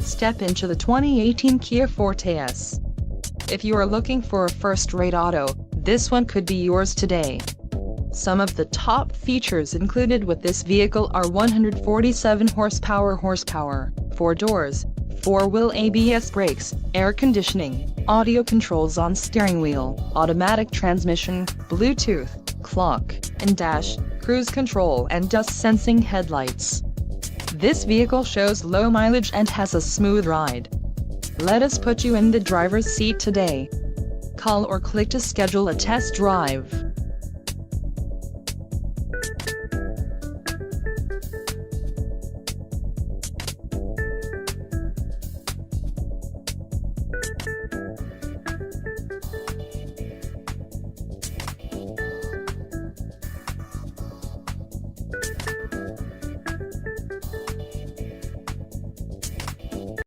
Step into the 2018 Kia Forte S. If you are looking for a first-rate auto, this one could be yours today. Some of the top features included with this vehicle are 147 horsepower, 4 doors, 4-wheel ABS brakes, air conditioning, audio controls on steering wheel, automatic transmission, Bluetooth, clock and dash, cruise control and dust-sensing headlights. This vehicle shows low mileage and has a smooth ride. Let us put you in the driver's seat today. Call or click to schedule a test drive.